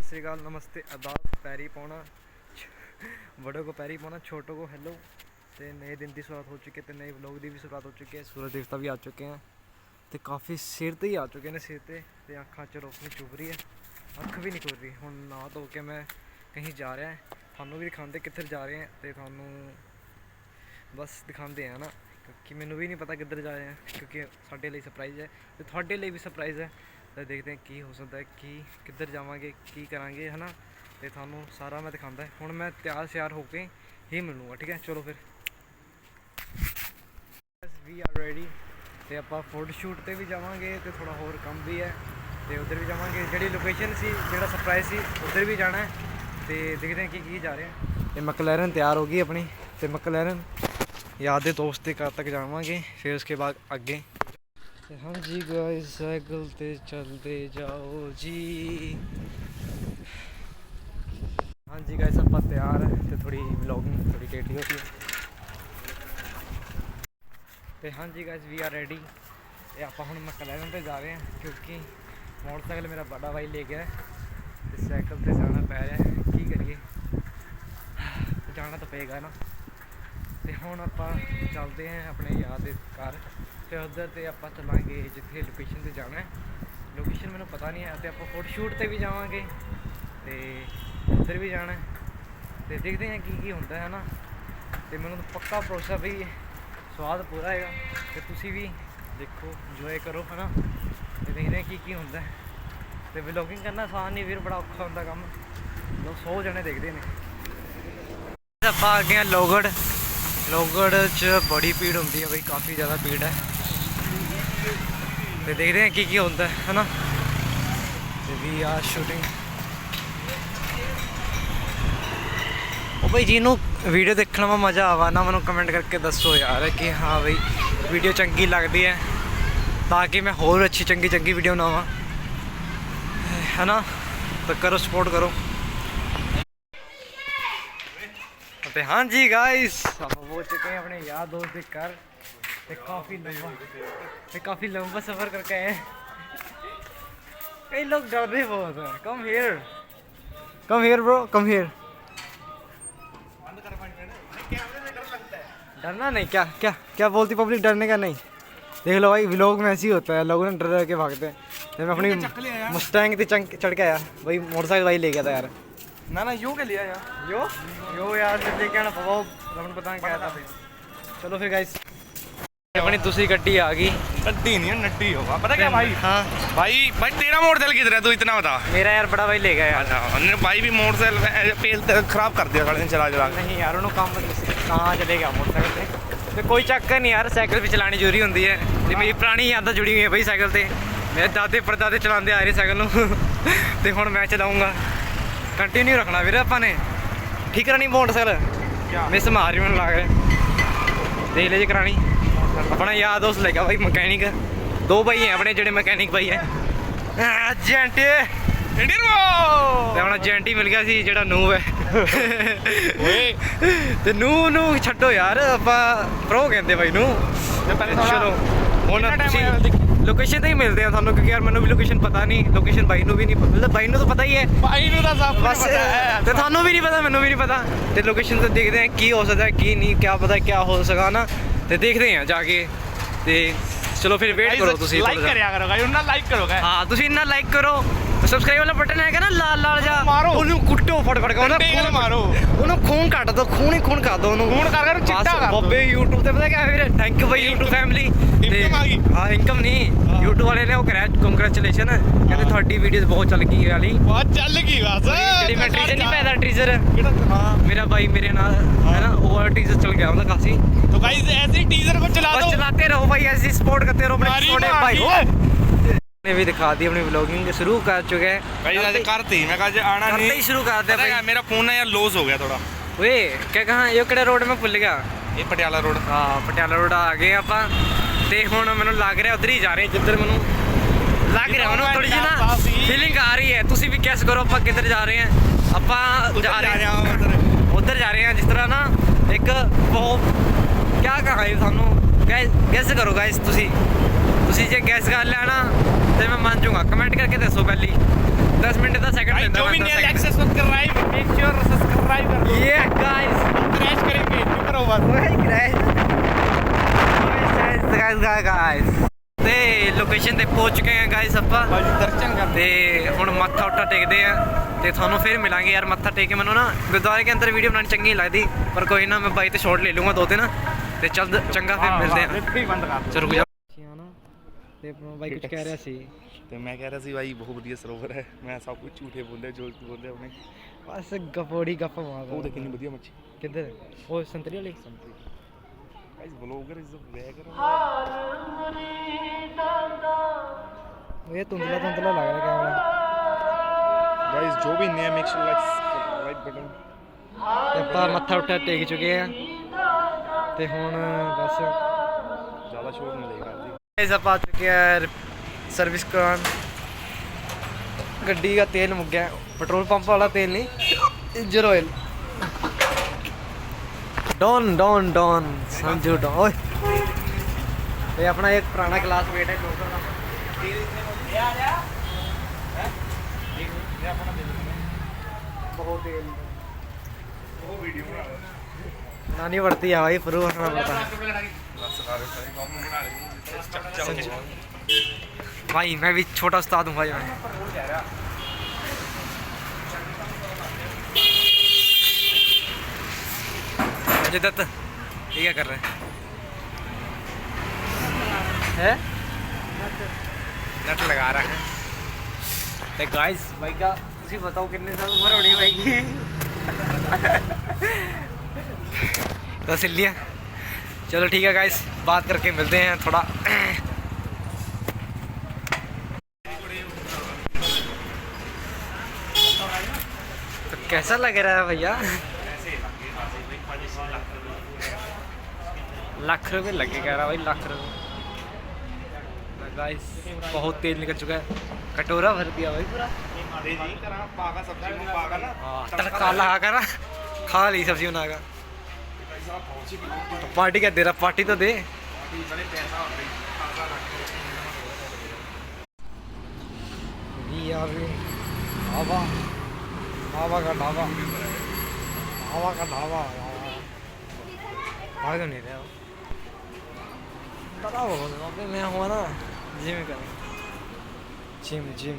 श्री अकाल, नमस्ते, आदाब, पैरी पाना बड़ों को पैरी पाना, छोटों को हेलो। तो नए दिन की शुरुआत हो चुकी है, तो नए व्लॉग की भी शुरुआत हो चुकी है। सूरज देवता भी आ चुके हैं, तो काफ़ी सिर ते ही आ चुके हैं सिर ते अखा च रोशनी चुभ रही है, अख भी नहीं खुल रही। हूँ नहा धो के मैं कहीं जा रहा है, थानू भी दिखाते किधर जा रहे हैं, तो थानू बस दिखाते हैं ना, क्योंकि मैनू भी नहीं पता किधर जा रहे हैं, क्योंकि साढ़े लिए सरप्राइज़ है, तो थोड़े लिए भी सरप्राइज़ है। तो देखते हैं की हो सकता है, कि किधर जावांगे, की करांगे, है ना। तो थानू सारा मैं दिखाता है। हुण मैं तैयार श्यार होके ही मिलूँगा, ठीक है। चलो फिर वी आर रेडी। तो आप फोटोशूट पर भी जावांगे, तो थोड़ा होर काम भी है, तो उधर भी जावांगे। जी लोकेशन सी, जो सरप्राइज सी, उधर भी जाना है। तो देखते हैं कि जा रहे हैं। तो मैकलैरन तैयार होगी अपनी, तो मैकलैरन याद दोस्त के घर तक जावांगे, फिर उसके बाद अगे। हाँ जी गाइस, साइकिल ते चलते जाओ जी। हाँ जी गाइस, आप तैयार है, तो थोड़ी व्लॉगिंग थोड़ी टेढ़ी होती है। तो हाँ जी गाइस, वी आर रेडी। आप हम मैकलैरन पे जा रहे हैं, क्योंकि मोटरसाइकिल मेरा बड़ा भाई ले गया है, तो साइकिल पे जाना पै रहा है, की करिए, जाना तो पेगा ना। तो हुण आप चलते हैं अपने यार के घर, फिर उधर तो आप चलांगे जिथे लोकेशन से जाना है। लोकेशन मैंने पता नहीं है, तो आप फोटोशूट पर भी जावांगे, तो उधर भी जाना है। तो देखते हैं की होता है ना। तो मैंने पक्का भरोसा भी स्वाद पूरा है, तो तुसी भी देखो, इंजॉय करो, है ना। तो देखते हैं की होता है। तो व्लॉगिंग करना आसान नहीं वीर, बड़ा औखा होंदा काम। लोग 100 जने देखते हैं। आप आ गए लोगड़। लोगड़ च बड़ी भीड़ होंगी है भाई, काफ़ी ज़्यादा भीड़ है। तो देखते हैं की होता है ना। We are shooting. ओ भाई जिन्हों वीडियो देखने में मज़ा आवा ना, मैं कमेंट करके दसो यार कि हाँ भाई वीडियो चंगी लगती है, ताकि मैं होर अच्छी चंगी वीडियो बनावा, है ना। तो करो, सपोर्ट करो। तो हाँ जी गाइस, हम पहुँच चुके हैं अपने यार दोस्त के घर। काफ़ी लंबा सफ़र करके आए हैं। कई लोग डर रहे बहुत है। Come here bro, come here. डरना नहीं, क्या क्या क्या बोलती पब्लिक, डरने का नहीं। देख लो भाई, व्लॉग में ऐसे ही होता है, लोगों ने डर के भागते हैं। मैं अपनी मुस्टैंग थी चढ़ के आया भाई, मोटरसाइकिल भाई ले गया था यार। ना यो के लिया यार, यो यार जब लेके आना पवा, रमन पता क्या था। चलो फिर गाइस, अपनी दूसरी गड्डी आ गई। गड्डी नहीं है, नड्डी होगा, पता क्या भाई। हाँ भाई तेरा मोटरसाइकिल किधर है, तू इतना बता। मेरा यार बड़ा भाई ले गया यार। भाई भी मोटरसाइकिल पेल खराब कर दिया चला नहीं यार, उन्होंने काम कहाँ चलेगा मोटरसाइकिल से। तो कोई चक्कर नहीं यार, साइकिल भी चलानी जरूरी होती है। तो मेरी पुरानी यादां जुड़ी हुई है भाई साइकिल से। मेरे दादे परदादे चलाते आ रहे साइकिल तो हुण मैं चलाऊँगा। कंटिन्यू रखना वीर अपने, ठीक करनी मोटरसाइकिल। मिस मार रही मैंने लग देख ले जी करानी। अपना यार दोस्त ले गया भाई मकैनिक, 2 भाई हैं अपने जोड़े मैकेनिक भाई है। जेंट अपना जेंट ही मिल गया सी, जो नूब है। तो नू छो यार, आप प्रो कहते भाई नू। चलो हम लोकेशन तो ही मिलते हैं थानू, क्योंकि यार मैंने भी लोकेशन पता नहीं, लोकेशन भाई भी नहीं, मतलब भाई तो पता ही है, बस तो थानू भी नहीं पता, मैनू भी नहीं पता। तो लोकेशन तो देखते हैं की हो सकता है, की नहीं, क्या पता क्या हो सका ना। तो देखते हैं जाके। तो चलो फिर वेट करो, तुसी लाइक करया करो गाइस, उन्ना लाइक करो गाइस। हाँ तुसी इन्ना लाइक करो, सब्सक्राइब वाला बटन है ना लाल लाल जा, मारो ओनू कुट्टो फटफट के ओनू खून मारो, ओनू खून काट दो, खून ही खून कर दो ओनू, खून कर चिट्टा कर दो। बब्बे YouTube ते पता क्या फिर, थैंक यू भाई YouTube फैमिली। हाँ इनकम नहीं, YouTube वाले ने वो कराया कंग्रेचुलेशन, कहते थोड़ी वीडियोस बहुत चल गई वाली, बहुत चल गई बस। जेडी मैं टीजर नहीं पाया, टीजर हाँ मेरा भाई मेरे नाल है ना, वो टीजर चल गया मतलब काफी। तो गाइस ऐसे ही टीजर को चला दो, चलाते रहो भाई, ऐसे सपोर्ट करते रहो अपने छोटे भाई। ने भी दिखा दी अपनी व्लॉगिंग शुरू कर चुके हैं भाई। आज करती मैं कल आना नहीं, ही शुरू कर दे भाई। मेरा फोन है यार लॉस हो गया थोड़ा। वे क्या कहाँ, ये किहड़े रोड में भुल गया, ये पटियाला रोड। हाँ पटियाला रोड आ गए आप। तो हुण मैनूं लग रहा उधर ही जा रहे हैं, जिधर मैनूं लग रहा मैनूं थोड़ी जी ना फीलिंग आ रही है। तुसी भी गैस करो आप किधर जा रहे हैं। आप जा रहे हैं उधर जा रहे हैं, जिस तरह ना एक बहुत क्या कहा है थानू, गैस करो गाइस। तुसी जे गैस कर लिया ना, तो मैं मान जाऊँगा। कमेंट करके दसो पहली 10 मिनट का सेकंड भाई लेता जो भी मैं, 10 नहीं second. Access subscribe make sure subscribe कर लो। ये गाइस क्रैश करेंगे चुप रहो बस। गाइस ਤੇ ਲੋਕੇਸ਼ਨ ਤੇ ਪਹੁੰਚ ਚੁੱਕੇ ਆ ਗਾਇਸ ਆਪਾਂ ਭਾਈ ਦਰਸ਼ਨ ਕਰ ਤੇ ਹੁਣ ਮੱਥਾ ਉੱਠਾ ਟੇਕਦੇ ਆ ਤੇ ਤੁਹਾਨੂੰ ਫਿਰ ਮਿਲਾਂਗੇ ਯਾਰ। ਮੱਥਾ ਟੇਕ ਕੇ ਮੈਨੂੰ ਨਾ ਗੁਰਦੁਆਰੇ ਕੇ ਅੰਦਰ ਵੀਡੀਓ ਬਣਾਉਣੀ ਚੰਗੀ ਨਹੀਂ ਲੱਗਦੀ, ਪਰ ਕੋਈ ਨਾ ਮੈਂ ਬਾਈ ਤੇ ਸ਼ਾਟ ਲੈ ਲੂੰਗਾ 2-3 ਤੇ ਚੱਲ ਚੰਗਾ ਫਿਰ ਮਿਲਦੇ ਆ। ਇੱਥੇ ਹੀ ਬੰਦ ਕਰ ਚਲ ਰੁਕ ਜਾ ਤੇ ਬਾਈ ਕੁਝ ਕਹਿ ਰਿਹਾ ਸੀ। ਤੇ ਮੈਂ ਕਹਿ ਰਿਹਾ ਸੀ ਭਾਈ ਬਹੁਤ ਵਧੀਆ ਸਰੋਵਰ ਹੈ, ਮੈਂ ਸਭ ਕੁਝ ਝੂਠੇ ਬੋਲੇ ਜੋ ਬੋਲੇ ਉਹਨੇ। ਬਸ ਗਫੋੜੀ ਗੱਪ ਮਾਰਦਾ। ਉਹ ਦੇਖ ਕਿੰਨੀ ਵਧੀਆ ਮੱਛੀ। ਕਿੱਧਰ? ਉਹ ਸੰਤਰੀ ਵਾਲੀ। Guys blogger is back. ਇਹ ਧੁੰਦਲਾ ਧੁੰਦਲਾ ਲੱਗ ਰਿਹਾ ਕੈਮਰਾ। ਗਾਇਸ ਜੋ ਵੀ ਨया make sure like subscribe button. ਤੇ ਆਪਾਂ ਮੱਥਾ ਉੱਠਾ ਟੇਕ ਚੁੱਕੇ ਆ ਤੇ ਹੁਣ ਬਸ ਜ਼ਿਆਦਾ ਸ਼ੋਰ ਨਹੀਂ ਲੇਗਾ ਜੀ। ਗਾਇਸ ਆਪਾਂ ਆ ਚੁੱਕੇ ਆ सर्विस करान। गड्डी का तेल मुक गया, पेट्रोल पंप वाला तेल नहीं, engine oil. Don don don समझो डॉन। ओए ये अपना एक पुराना क्लासमेट है लोकल का। बहुत तेल वो वीडियो बनानी पड़ती है भाई, प्रूफ करना पड़ता है भाई। मैं भी छोटा उस्ताद हूँ भाई मैं। अजय दत्त ये क्या कर रहे हैं? नट लगा रहा है। तो गाइस भाई का तुसी बताओ कितने साल उम्र होनी भाई की? तो लिया चलो ठीक है गाइस, बात करके मिलते हैं थोड़ा। तो कैसा लग रहा है भैया? लाख रुपए लगे कह रहा भाई, लाख रुपए। गाइस बहुत तेल निकल चुका है, कटोरा भर दिया भाई पूरा। तड़का लगा कर खा ली सब्जी बना कर। तो पार्टी क्या दे रहा? पार्टी तो दे। ढाबा ढाबा का ढाबा, ढाबा का ढाबा। भाग नहीं रहे हो, मैं हुआ ना जिम करें, जिम जिम।